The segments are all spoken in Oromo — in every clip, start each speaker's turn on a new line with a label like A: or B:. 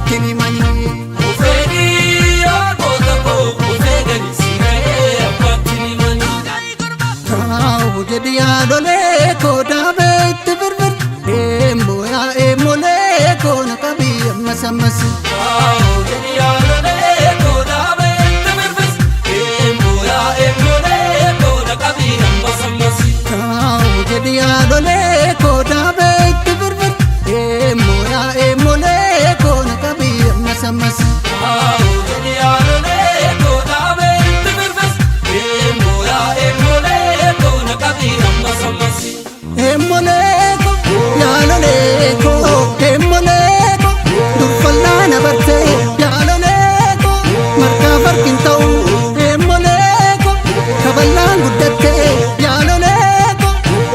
A: Kini mani ufedi agota ko ufegani sine apatini mani kau jadi adole ko dabe tibirbir emole ko nakabi masamas kau jadi adole ko dabe tibirbir emole ko nakabi masamas kau jadi adole ko dabe tibirbir emole ko nakabi masamas kau jadi adole ko dabe tibirbir emole ko nakabi masamas emole ko yalole ko emole ko dufallana barte yalole ko marka farkin tau emole ko kaballan gudatte yalole ko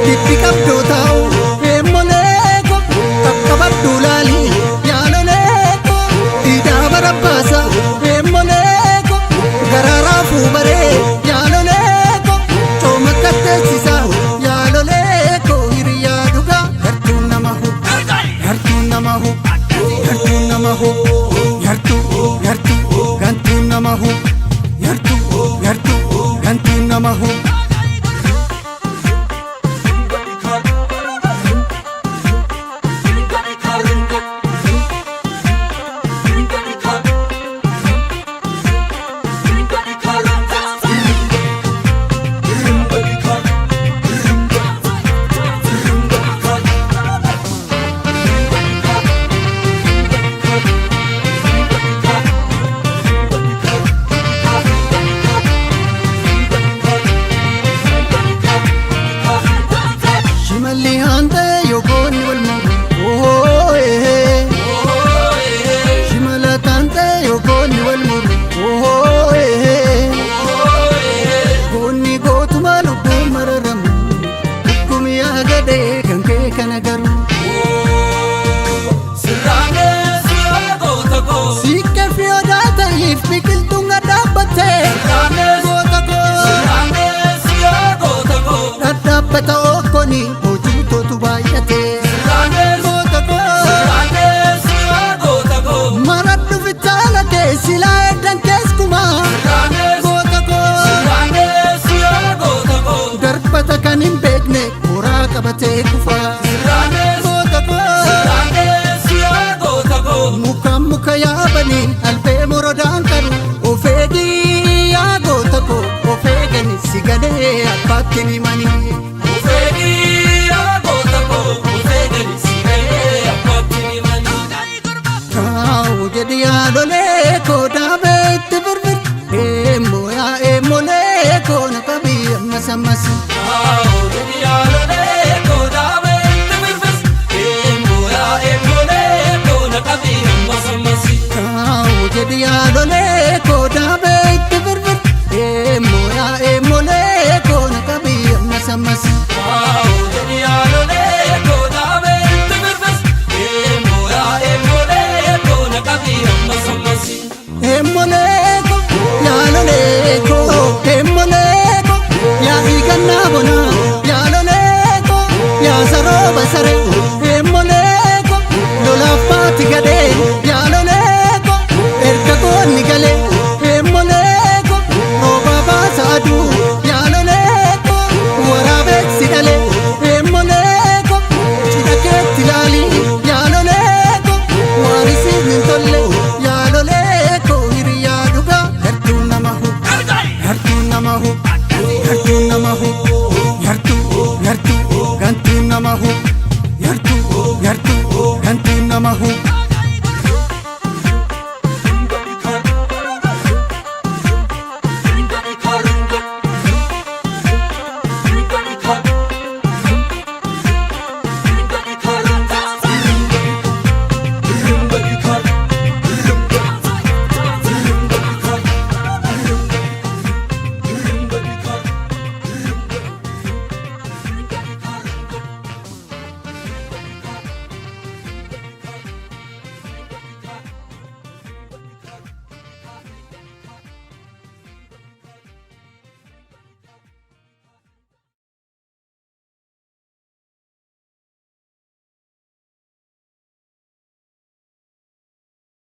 A: dipikap do tau emole ko takabaddu lali yalole ko ida barabasa emole ko garara fu bare yalole ko chomakatte sisa yalole ko hiriya duga hartu namahu hartu namahu hartu namahu hartu gantu namahu hartu gantu namahu Bata okoni ojuto tu bayate gota ko maradu vitala ke sila edan keskuma gota ko darbata kanim begne pura kabate kufa gota ko muka ya bani alpe morodan karu ofedi ya gota ko ofegani sigade apatini mani jadi adole ko dabe tibirbir emole ko nakabi masamas kau jadi adole ko dabe tibirbir emole ko nakabi masamas kau jadi adole